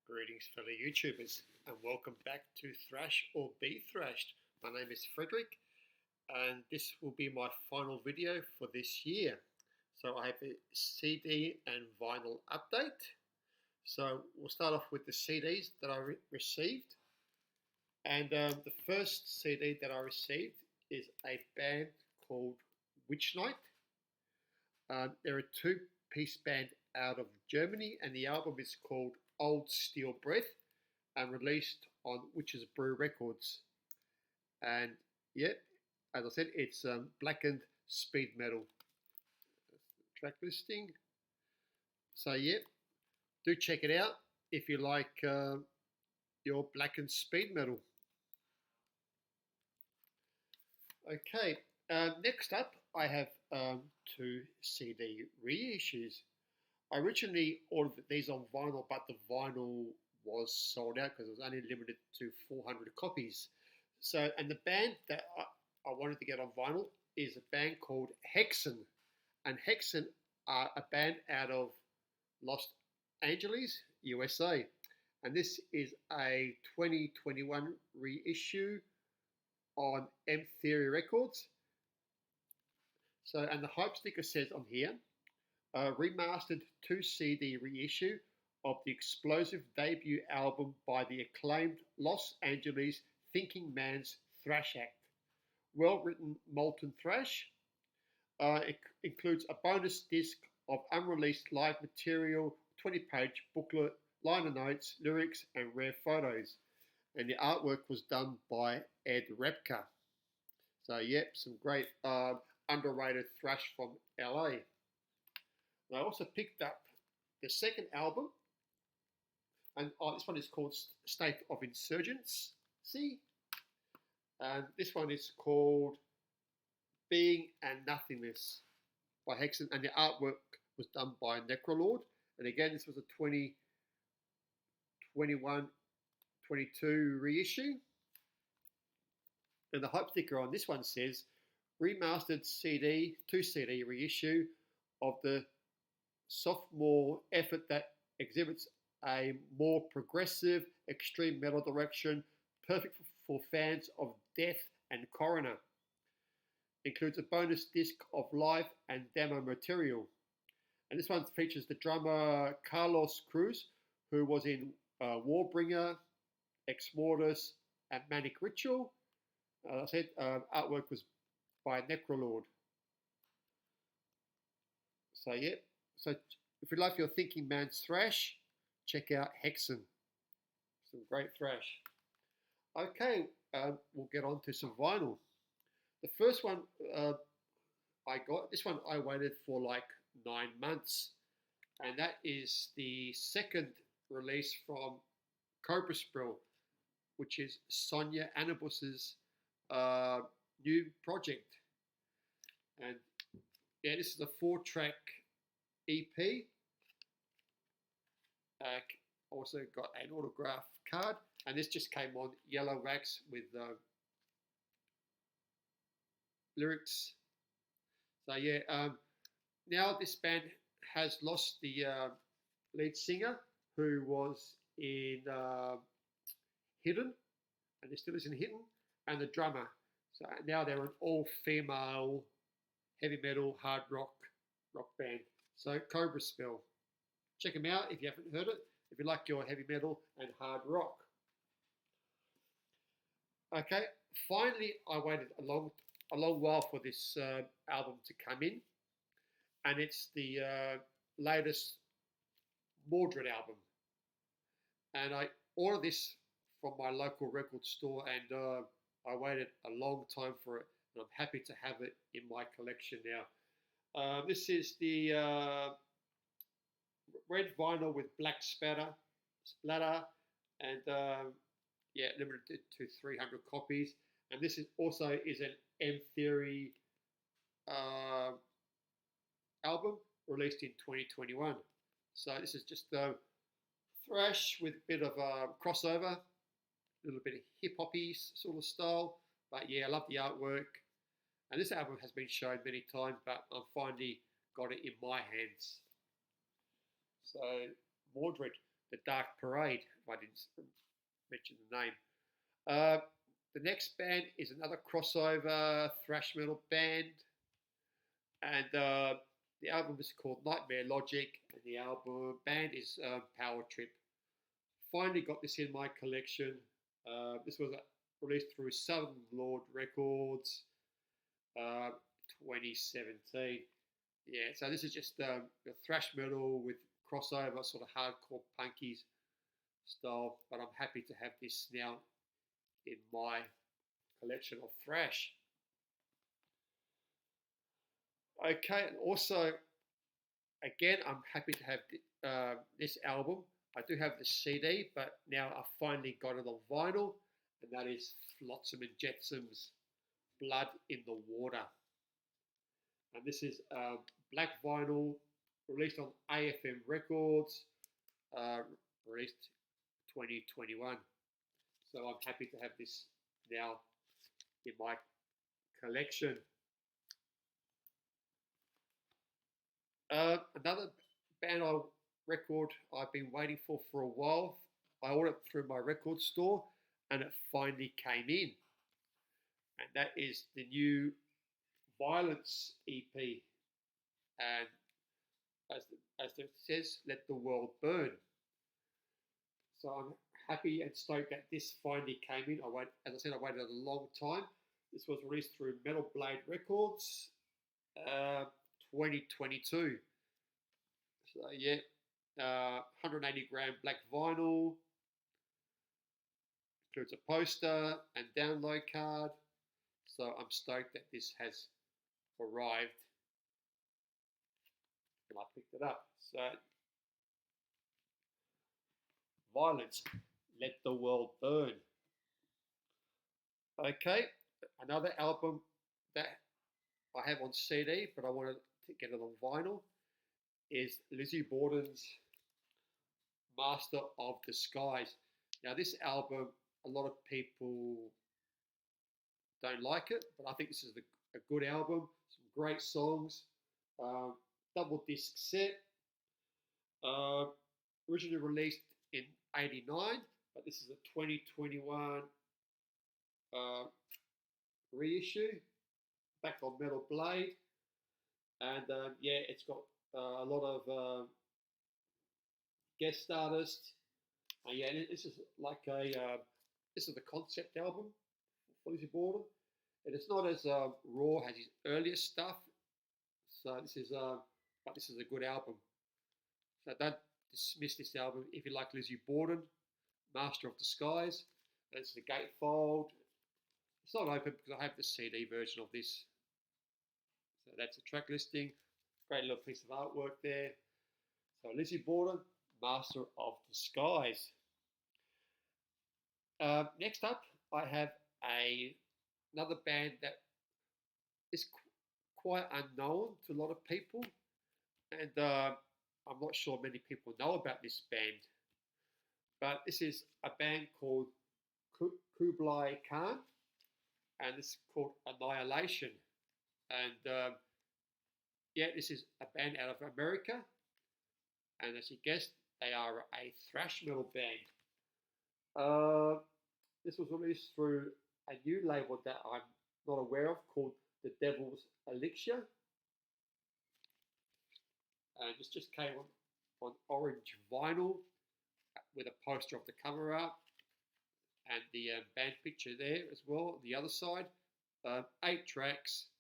Greetings, fellow YouTubers, and welcome back to Thrash or Be Thrashed. My name is Frederick, and this will be my final video for this year. So I have a CD and vinyl update. So we'll start off with the CDs that I received. And the first CD that I received is a band called Witch Night. They're a two-piece band out of Germany, and the album is called Old Steel Breath and released on Witch's Brew Records. And yeah, as I said, it's blackened speed metal. Track listing. So yeah, do check it out if you like your blackened speed metal. Okay, next up I have two CD reissues. I originally ordered these on vinyl, but the vinyl was sold out because it was only limited to 400 copies. So, and the band that I wanted to get on vinyl is a band called Hexen. And Hexen are a band out of Los Angeles, USA. And this is a 2021 reissue on M Theory Records. So, and the hype sticker says on here, remastered 2 CD reissue of the explosive debut album by the acclaimed Los Angeles thinking man's thrash act. Well-written molten thrash. It includes a bonus disc of unreleased live material, 20-page booklet, liner notes, lyrics, and rare photos. And the artwork was done by Ed Repka. So, yep, some great underrated thrash from LA. I also picked up the second album, and this one is called State of Insurgency, and this one is called Being and Nothingness by Hexen, and the artwork was done by Necrolord. And again, this was a 2021-22 reissue. And the hype sticker on this one says, remastered 2 CD reissue of the sophomore effort that exhibits a more progressive extreme metal direction, perfect for fans of Death and Coroner. Includes a bonus disc of live and demo material. And this one features the drummer Carlos Cruz, who was in Warbringer, Ex Mortis, and Manic Ritual. I said artwork was by Necrolord. So yeah. So if you like your thinking man's thrash, check out Hexen. Some great thrash. Okay, we'll get on to some vinyl. The first one I got, this one I waited for like 9 months. And that is the second release from Cobra Sprill, which is Sonia Anibus's new project. And yeah, this is a 4-track EP. Also got an autograph card, and this just came on yellow wax with lyrics. So yeah, now this band has lost the lead singer who was in Hidden, and they still is in Hidden, and the drummer. So now they're an all-female heavy metal hard rock band. So Cobra Sprill. Check them out if you haven't heard it, if you like your heavy metal and hard rock. Okay, finally I waited a long while for this album to come in, and it's the latest Mordred album. And I ordered this from my local record store, and I waited a long time for it, and I'm happy to have it in my collection now. This is the red vinyl with black splatter, and yeah, limited to 300 copies. And this is also an M Theory album released in 2021. So this is just thrash with a bit of crossover, a little bit of hip-hoppy sort of style. But yeah, I love the artwork. And this album has been shown many times, but I've finally got it in my hands. So, Mordred. the Dark Parade. If I didn't mention the name. Uh, the next band is another crossover thrash metal band, and the album is called Nightmare Logic, and the album band is Power Trip. Finally got this in my collection. This was released through Southern Lord Records, uh, 2017. Yeah, so this is just thrash metal with crossover, sort of hardcore punkies style. But I'm happy to have this now in my collection of thrash. Okay, and also, again, I'm happy to have this album. I do have the CD, but now I finally got it on vinyl, and that is Flotsam and Jetsam's Blood in the Water. And this is black vinyl, released on AFM Records, released 2021. So I'm happy to have this now in my collection. Another band record I've been waiting for a while. I ordered it through my record store, and it finally came in. And that is the new Violence EP. And as it says, Let the World Burn. So I'm happy and stoked that this finally came in. As I said, I waited a long time. This was released through Metal Blade Records, 2022. So yeah, 180 gram black vinyl, includes a poster and download card. So I'm stoked that this has arrived and I picked it up. So Violence, Let the World Burn. Okay, another album that I have on CD, but I wanted to get it on vinyl, is Lizzie Borden's Master of Disguise. Now, this album, a lot of people don't like it, but I think this is a good album. Some great songs. Double disc set. Originally released in '89, but this is a 2021 reissue. Back on Metal Blade. And yeah, it's got a lot of guest artists. Yeah, this is like this is the concept album for Lizzie Borden. It is not as raw as his earlier stuff. So this is, but this is a good album. So don't dismiss this album if you like Lizzie Borden, Master of Disguise. It's the gatefold. It's not open because I have the CD version of this. So that's a track listing. Great little piece of artwork there. So Lizzie Borden, Master of Disguise. Next up, I have another band that is quite unknown to a lot of people, and I'm not sure many people know about this band. But this is a band called Kublai Khan, and it's called Annihilation. And yeah, this is a band out of America, and as you guessed, they are a thrash metal band. This was released through a new label that I'm not aware of called The Devil's Elixir. And this just came on orange vinyl with a poster of the cover art and the band picture there as well on the other side. 8 tracks,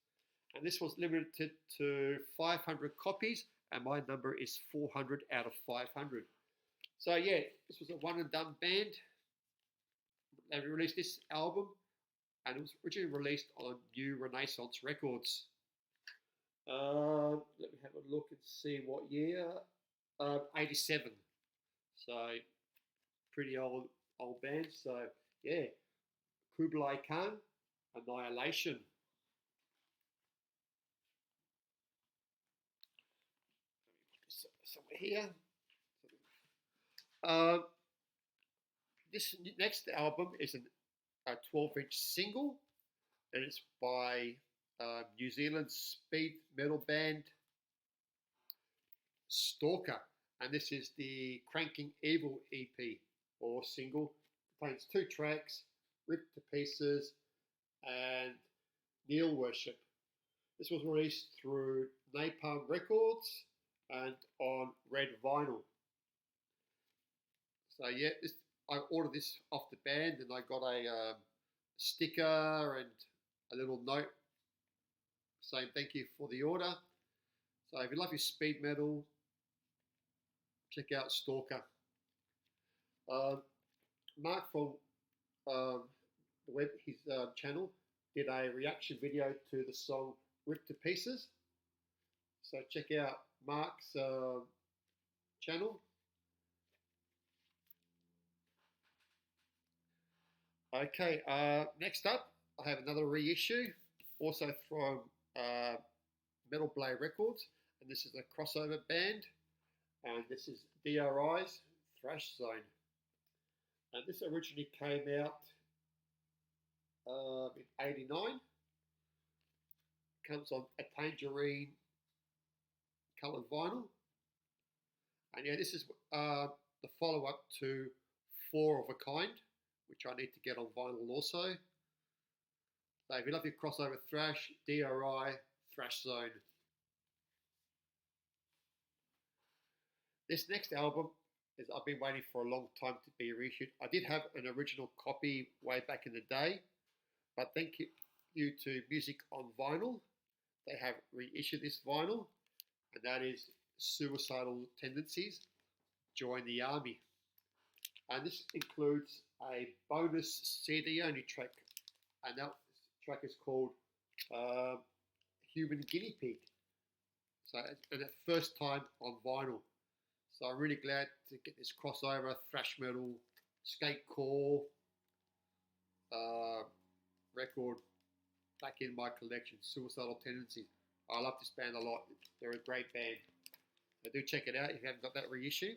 and this was limited to 500 copies, and my number is 400 out of 500. So yeah, this was a one and done band. They released this album, and it was originally released on New Renaissance Records. Let me have a look and see what year. 87. So pretty old band. So yeah, Kublai Khan, Annihilation. Somewhere here. This next album is a 12-inch single, and it's by New Zealand speed metal band Stalker. and this is the Cranking Evil EP or single. Contains 2 tracks, Ripped to Pieces and Kneel Worship. This was released through Napalm Records and on red vinyl. So yeah, I ordered this off the band, and I got a sticker and a little note saying thank you for the order. So if you love your speed metal, check out Stalker. Mark from his channel did a reaction video to the song Ripped to Pieces. So check out Mark's channel. Okay, next up, I have another reissue, also from Metal Blade Records, and this is a crossover band, and this is DRI's Thrash Zone. And this originally came out in '89. Comes on a tangerine coloured vinyl. And yeah, this is the follow-up to Four of a Kind, which I need to get on vinyl also. So if you love your crossover thrash, DRI, Thrash Zone. This next album is I've been waiting for a long time to be reissued. I did have an original copy way back in the day, but thank you to Music on Vinyl. They have reissued this vinyl, and that is Suicidal Tendencies, Join the Army. And this includes a bonus CD-only track, and that track is called Human Guinea Pig. So, and the first time on vinyl. So I'm really glad to get this crossover thrash metal, skatecore record back in my collection, Suicidal Tendencies. I love this band a lot. They're a great band. So do check it out if you haven't got that reissue.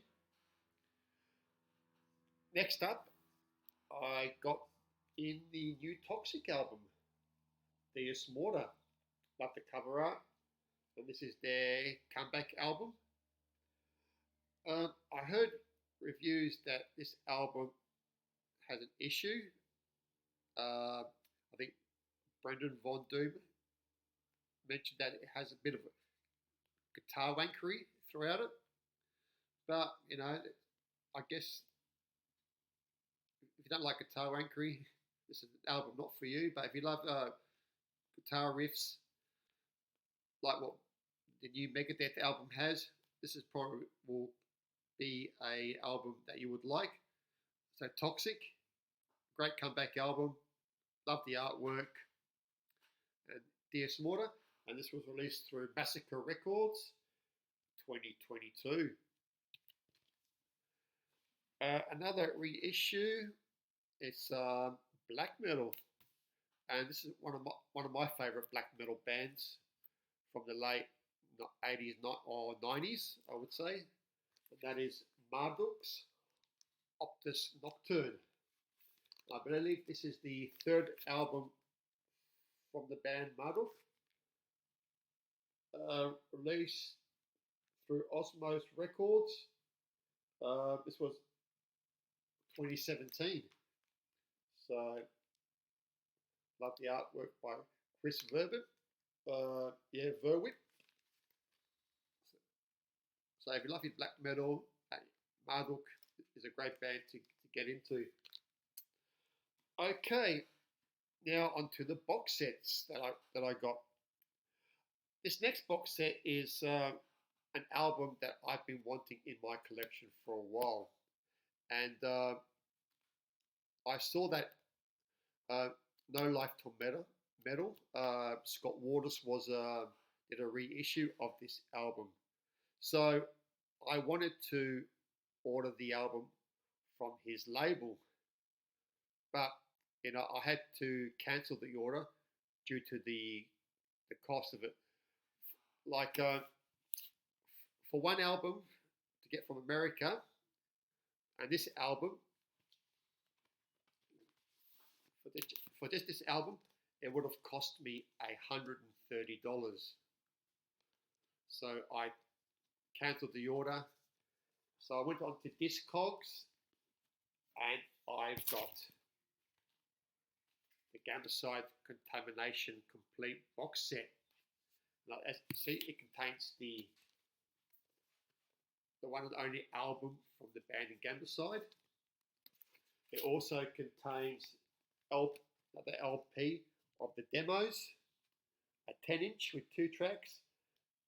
Next up, I got in the new Toxic album, Dris. Love the cover art. And this is their comeback album. I heard reviews that this album has an issue. I think Brendan Von Doom mentioned that it has a bit of a guitar wankery throughout it. But, you know, I guess if you don't like guitar wankery, this is an album not for you. But if you love guitar riffs, like what the new Megadeth album has, this is probably will be a album that you would like. So Toxic, great comeback album. Love the artwork. And Dris, and this was released through Massacre Records 2022. Another reissue, it's black metal, and this is one of my favorite black metal bands from the late 80s or 90s, I would say. And that is Marduk's Optus Nocturne. I believe this is the third album from the band Marduk, released through Osmos Records. This was 2017. So, love the artwork by Chris Verwit. Verwit. So if you love your black metal, Marduk is a great band to get into. Okay, now onto the box sets that I got. This next box set is an album that I've been wanting in my collection for a while, and I saw that No Life Till Metal. Scott Waters did a reissue of this album. So I wanted to order the album from his label, but you know I had to cancel the order due to the cost of it. Like for one album to get from America, and this album for just this album, it would have cost me $130. So I cancelled the order, So I went on to Discogs and I've got the Gamicide Contamination Complete box set. Now, as you see, it contains the one and only album from the band Gamicide. It also contains the LP of the demos, a 10-inch with 2 tracks,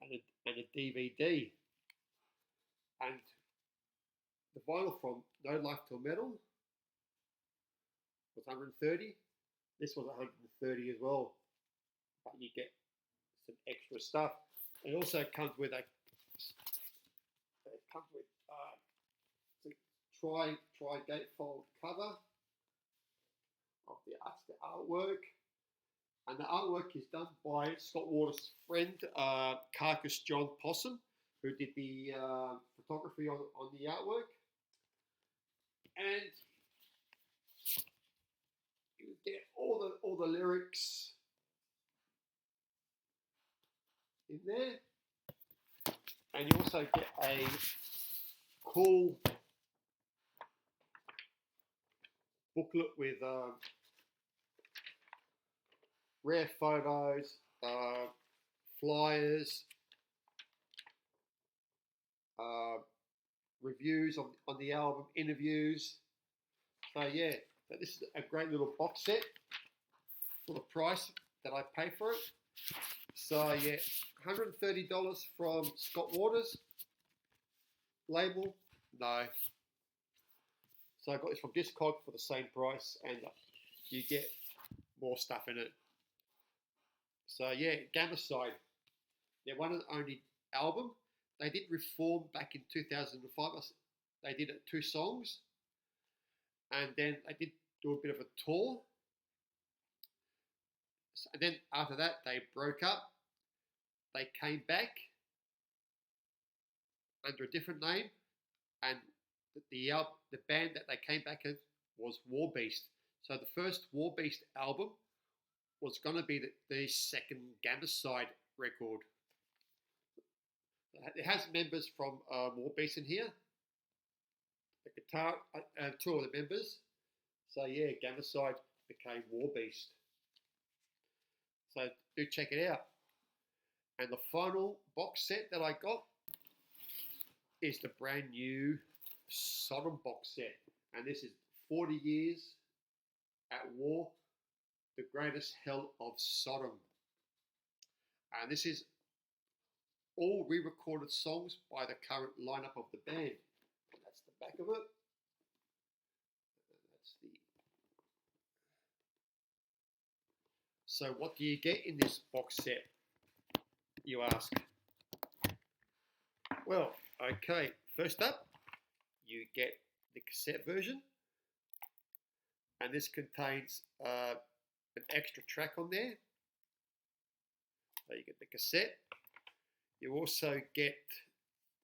and a DVD. And the vinyl from No Life Till Metal was 130. This was 130 as well, but you get some extra stuff. It also comes with a tri-gatefold cover of the artwork, and the artwork is done by Scott Water's friend Carcass John Possum, who did the photography on the artwork. And you get all the lyrics in there, and you also get a cool booklet with rare photos, flyers, reviews on the album, interviews. So yeah, but this is a great little box set for the price that I pay for it. So yeah, $130 from Scott Waters. Label, no. So I got this from Discog for the same price, and you get more stuff in it. So yeah, Gamicide, their one and only album. They did reform back in 2005. They did 2 songs, and then they did do a bit of a tour. And then after that, they broke up. They came back under a different name, and the band that they came back as was Warbeast. So the first Warbeast album was going to be the second Gamicide record. It has members from Warbeast in here. The guitar, 2 of the members. So yeah, Gamicide became Warbeast. So do check it out. And the final box set that I got is the brand new Sodom box set. And this is 40 Years at War, the Greatest Hell of Sodom. And this is all re-recorded songs by the current lineup of the band. And that's the back of it. So what do you get in this box set, you ask? Well, okay, first up, you get the cassette version, and this contains an extra track on there. So you get the cassette. You also get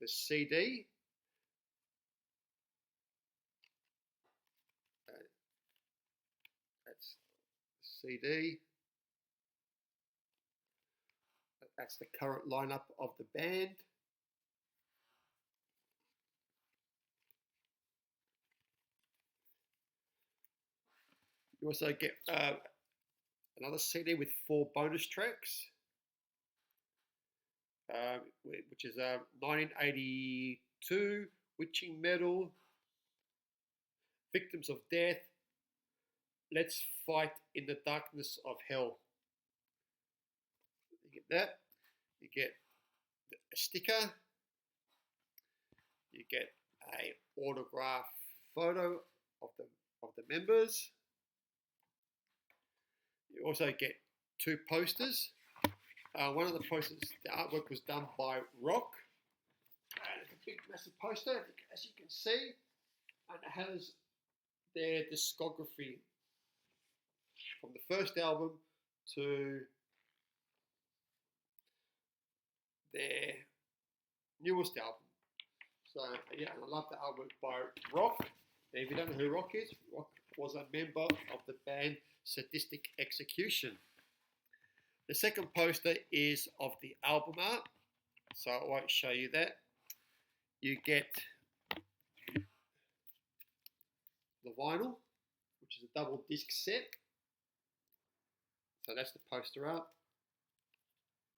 the CD. That's the CD. That's the current lineup of the band. You also get another CD with 4 bonus tracks, which is 1982, Witching Metal, Victims of Death, Let's Fight in the Darkness of Hell. You get that. You get a sticker. You get a autograph photo of the members. You also get 2 posters. One of the posters, the artwork was done by Rock. And it's a big, massive poster, as you can see, and it has their discography from the first album to their newest album. So yeah, and I love the artwork by Rock. And if you don't know who Rock is, Rock was a member of the band Sadistic Execution. The second poster is of the album art, so I won't show you that. You get the vinyl, which is a double disc set. So that's the poster art.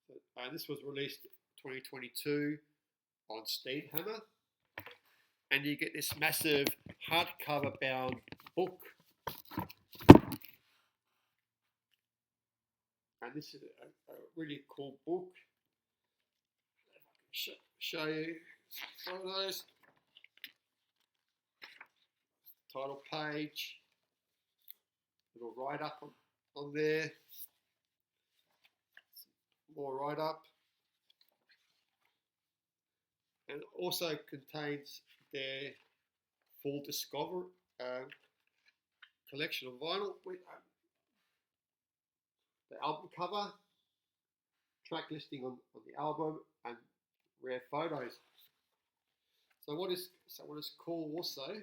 So, this was released 2022 on Steedhammer. And you get this massive hardcover bound book. And this is a really cool book. If I can show you some photos. Title page. Little write up on there. More write up. And it also contains their full Discover collection of vinyl with the album cover, track listing on the album, and rare photos. So what is cool also,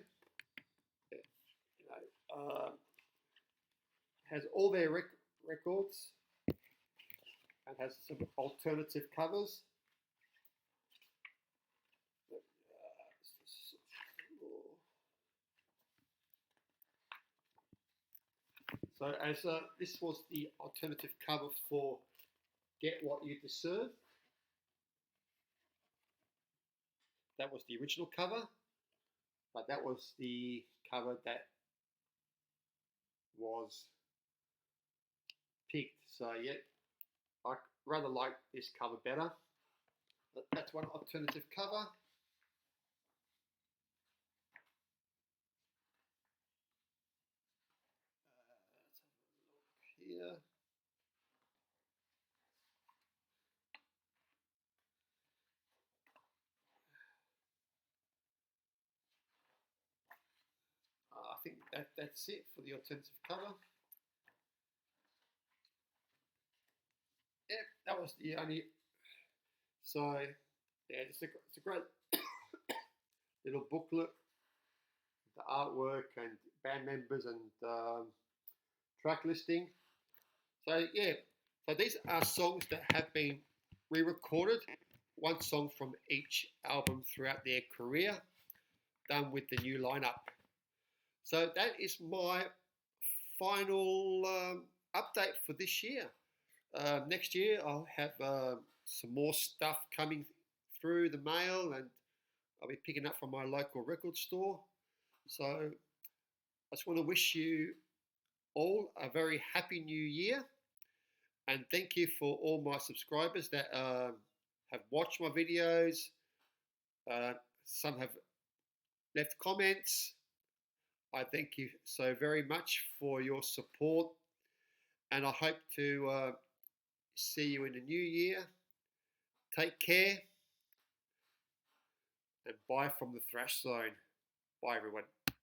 has all their records and has some alternative covers. So as this was the alternative cover for Get What You Deserve. That was the original cover, but that was the cover that was picked. So yeah, I rather like this cover better. But that's one alternative cover. Let's have a look here. I think that's it for the alternative cover. Yeah, that was the only. So yeah, it's a great little booklet, the artwork and band members and track listing. So yeah, so these are songs that have been re-recorded, one song from each album throughout their career, done with the new lineup. So that is my final update for this year. Next year I'll have some more stuff coming through the mail, and I'll be picking up from my local record store. So I just want to wish you all a very happy new year, and thank you for all my subscribers that have watched my videos. Some have left comments. I thank you so very much for your support, and I hope to see you in the new year. Take care, and bye from the Thrash Zone. Bye everyone.